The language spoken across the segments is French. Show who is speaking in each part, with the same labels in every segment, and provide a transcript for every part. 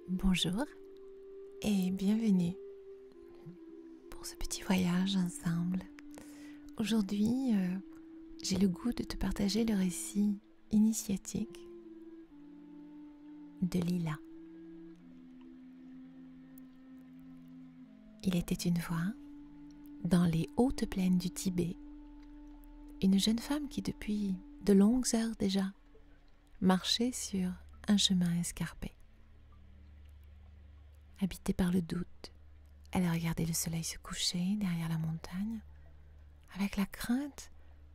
Speaker 1: Bonjour et bienvenue pour ce petit voyage ensemble. Aujourd'hui, j'ai le goût de te partager le récit initiatique de Lila. Il était une fois, dans les hautes plaines du Tibet, une jeune femme qui depuis de longues heures déjà marchait sur un chemin escarpé. Habitée par le doute, elle regardait le soleil se coucher derrière la montagne, avec la crainte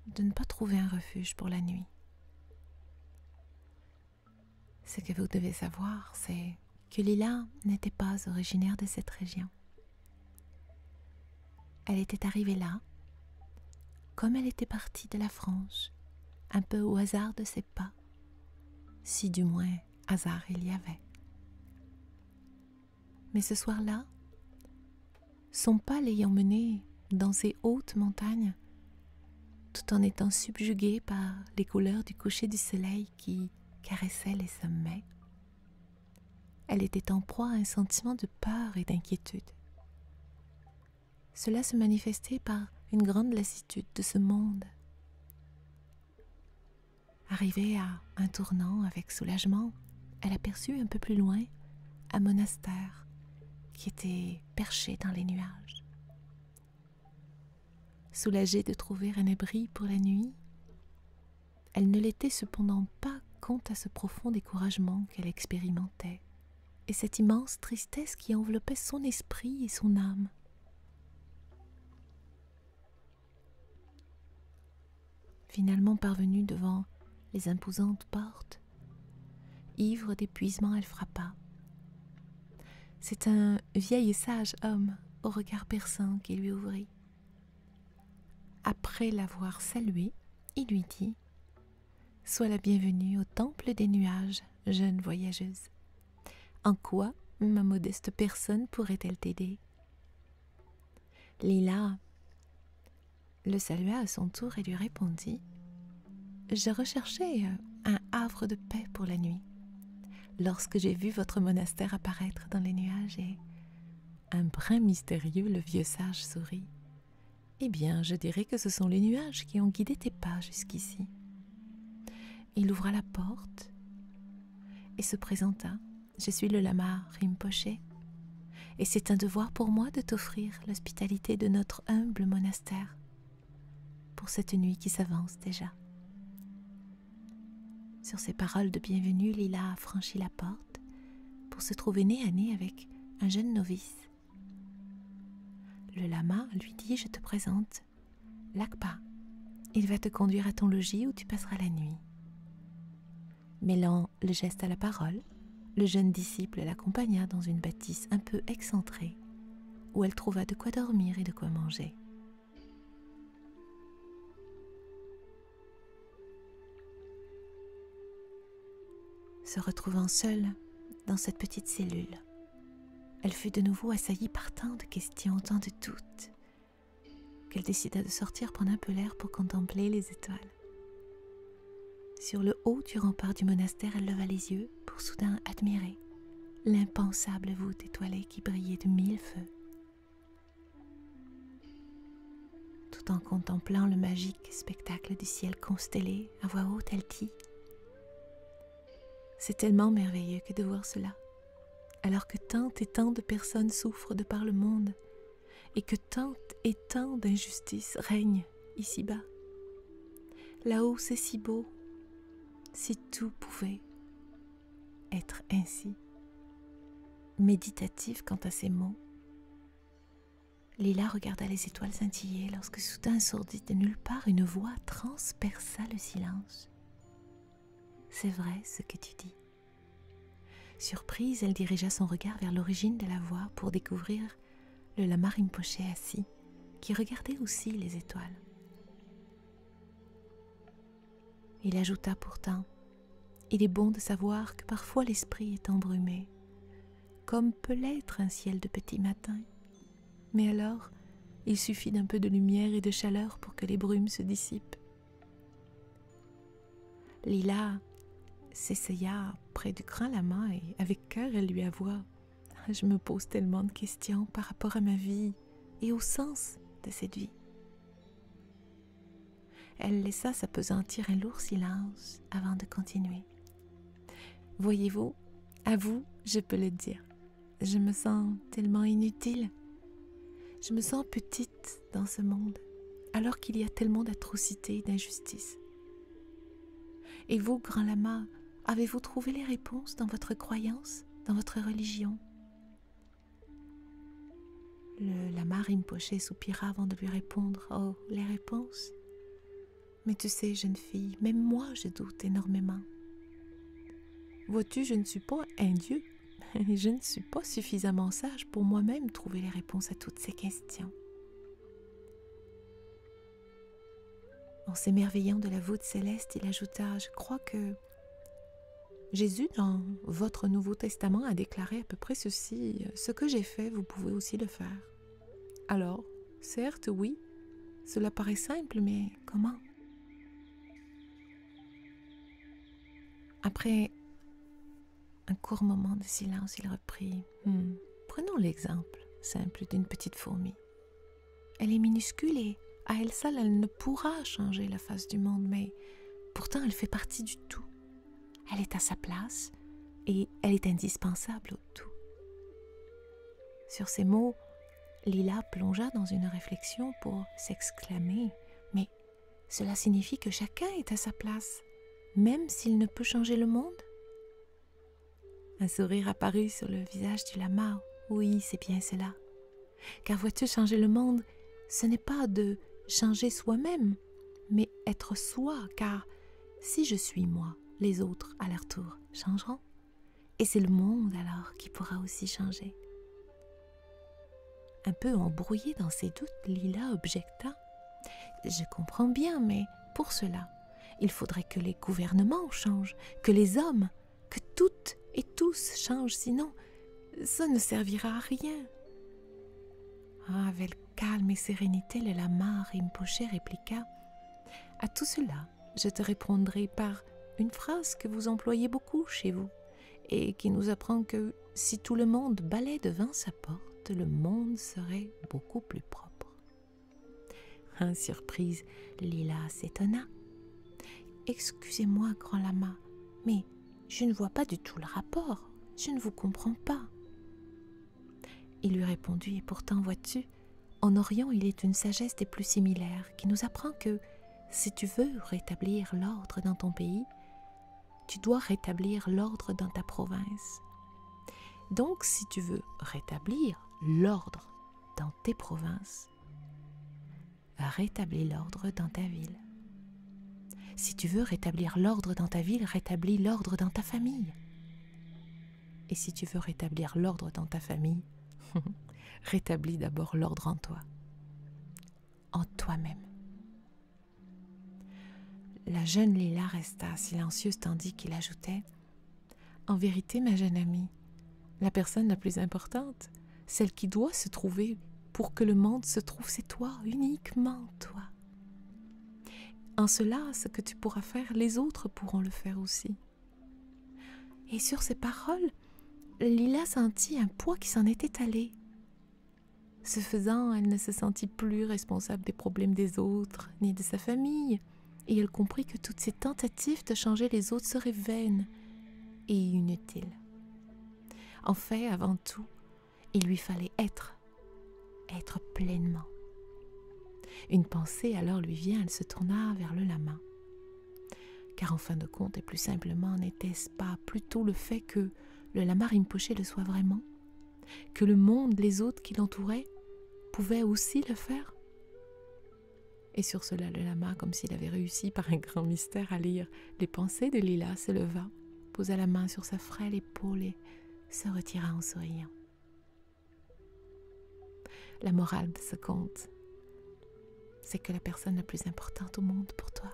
Speaker 1: de ne pas trouver un refuge pour la nuit. Ce que vous devez savoir, c'est que Lila n'était pas originaire de cette région. Elle était arrivée là, comme elle était partie de la France, un peu au hasard de ses pas, si du moins hasard il y avait. Mais ce soir-là, son pas l'ayant menée dans ces hautes montagnes, tout en étant subjuguée par les couleurs du coucher du soleil qui caressait les sommets, elle était en proie à un sentiment de peur et d'inquiétude. Cela se manifestait par une grande lassitude de ce monde. Arrivée à un tournant avec soulagement, elle aperçut un peu plus loin un monastère qui était perché dans les nuages. Soulagée de trouver un abri pour la nuit, elle ne l'était cependant pas quant à ce profond découragement qu'elle expérimentait et cette immense tristesse qui enveloppait son esprit et son âme. Finalement parvenue devant les imposantes portes, ivre d'épuisement, elle frappa. C'est un vieil et sage homme au regard perçant qui lui ouvrit. Après l'avoir saluée, il lui dit « Sois la bienvenue au temple des nuages, jeune voyageuse. En quoi ma modeste personne pourrait-elle t'aider ?» Lila le salua à son tour et lui répondit « Je recherchais un havre de paix pour la nuit. Lorsque j'ai vu votre monastère apparaître dans les nuages et un brin mystérieux, le vieux sage sourit. Eh bien, je dirais que ce sont les nuages qui ont guidé tes pas jusqu'ici. » Il ouvra la porte et se présenta. « Je suis le lama Rinpoche et c'est un devoir pour moi de t'offrir l'hospitalité de notre humble monastère pour cette nuit qui s'avance déjà. » Sur ces paroles de bienvenue, Lila a franchi la porte pour se trouver nez à nez avec un jeune novice. Le lama lui dit « Je te présente Lakpa. Il va te conduire à ton logis où tu passeras la nuit. » Mêlant le geste à la parole, le jeune disciple l'accompagna dans une bâtisse un peu excentrée où elle trouva de quoi dormir et de quoi manger. Se retrouvant seule dans cette petite cellule, elle fut de nouveau assaillie par tant de questions, tant de doutes, qu'elle décida de sortir prendre un peu l'air pour contempler les étoiles. Sur le haut du rempart du monastère, elle leva les yeux pour soudain admirer l'impensable voûte étoilée qui brillait de 1000 feux. Tout en contemplant le magique spectacle du ciel constellé, à voix haute, elle dit « C'est tellement merveilleux que de voir cela, alors que tant et tant de personnes souffrent de par le monde et que tant et tant d'injustices règnent ici-bas. Là-haut, c'est si beau, si tout pouvait être ainsi. » Méditative quant à ces mots, Lila regarda les étoiles scintiller lorsque soudain sourdit de nulle part une voix transperça le silence. « C'est vrai ce que tu dis. » Surprise, elle dirigea son regard vers l'origine de la voix pour découvrir le lama Rinpoche assis, qui regardait aussi les étoiles. Il ajouta pourtant « Il est bon de savoir que parfois l'esprit est embrumé, comme peut l'être un ciel de petit matin. Mais alors, il suffit d'un peu de lumière et de chaleur pour que les brumes se dissipent. » Lila s'essaya près du grand lama et avec cœur elle lui avoua: je me pose tellement de questions par rapport à ma vie et au sens de cette vie. Elle laissa s'appesantir un lourd silence avant de continuer. Voyez-vous, à vous, je peux le dire, je me sens tellement inutile. Je me sens petite dans ce monde, alors qu'il y a tellement d'atrocités et d'injustices. Et vous, grand lama, avez-vous trouvé les réponses dans votre croyance, dans votre religion? Le lama Rinpoché soupira avant de lui répondre: oh, les réponses? Mais tu sais, jeune fille, même moi je doute énormément. Vois-tu, je ne suis pas un dieu, je ne suis pas suffisamment sage pour moi-même trouver les réponses à toutes ces questions. En s'émerveillant de la voûte céleste, il ajouta: je crois que Jésus, dans votre Nouveau Testament, a déclaré à peu près ceci: ce que j'ai fait, vous pouvez aussi le faire. Alors, certes, oui, cela paraît simple, mais comment? Après un court moment de silence, il reprit: prenons l'exemple simple d'une petite fourmi. Elle est minuscule et à elle seule, elle ne pourra changer la face du monde, mais pourtant elle fait partie du tout. Elle est à sa place et elle est indispensable au tout. Sur ces mots, Lila plongea dans une réflexion pour s'exclamer: mais cela signifie que chacun est à sa place, même s'il ne peut changer le monde? Un sourire apparut sur le visage du lama. Oui, c'est bien cela. Car vois-tu, changer le monde, ce n'est pas de changer soi-même, mais être soi, car si je suis moi, les autres, à leur tour, changeront. Et c'est le monde alors qui pourra aussi changer. Un peu embrouillée dans ses doutes, Lila objecta: je comprends bien, mais pour cela, il faudrait que les gouvernements changent, que les hommes, que toutes et tous changent, sinon ça ne servira à rien. Avec calme et sérénité, le lama Rinpoché répliqua: à tout cela, je te répondrai par une phrase que vous employez beaucoup chez vous et qui nous apprend que si tout le monde balaie devant sa porte, le monde serait beaucoup plus propre. Surprise, Lila s'étonna. Excusez-moi, grand lama, mais je ne vois pas du tout le rapport. Je ne vous comprends pas. Il lui répondit: et pourtant, vois-tu, en Orient, il est une sagesse des plus similaires qui nous apprend que si tu veux rétablir l'ordre dans ton pays, tu dois rétablir l'ordre dans ta province. Donc, si tu veux rétablir l'ordre dans tes provinces, rétablis l'ordre dans ta ville. Si tu veux rétablir l'ordre dans ta ville, rétablis l'ordre dans ta famille. Et si tu veux rétablir l'ordre dans ta famille, rétablis d'abord l'ordre en toi, en toi-même. La jeune Lila resta silencieuse tandis qu'il ajoutait: en vérité, ma jeune amie, la personne la plus importante, celle qui doit se trouver pour que le monde se trouve, c'est toi, uniquement toi. En cela, ce que tu pourras faire, les autres pourront le faire aussi. Et sur ces paroles, Lila sentit un poids qui s'en était allé. Ce faisant, elle ne se sentit plus responsable des problèmes des autres, ni de sa famille, et elle comprit que toutes ces tentatives de changer les autres seraient vaines et inutiles. En fait, avant tout, il lui fallait être pleinement. Une pensée alors lui vient, elle se tourna vers le lama. Car en fin de compte, et plus simplement, n'était-ce pas plutôt le fait que le lama Rinpoché le soit vraiment? Que le monde, les autres qui l'entouraient, pouvaient aussi le faire? Et sur cela, le lama, comme s'il avait réussi par un grand mystère à lire les pensées de Lila, se leva, posa la main sur sa frêle épaule et se retira en souriant. La morale de ce conte, c'est que la personne la plus importante au monde pour toi,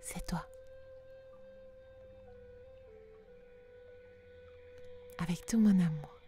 Speaker 1: c'est toi. Avec tout mon amour.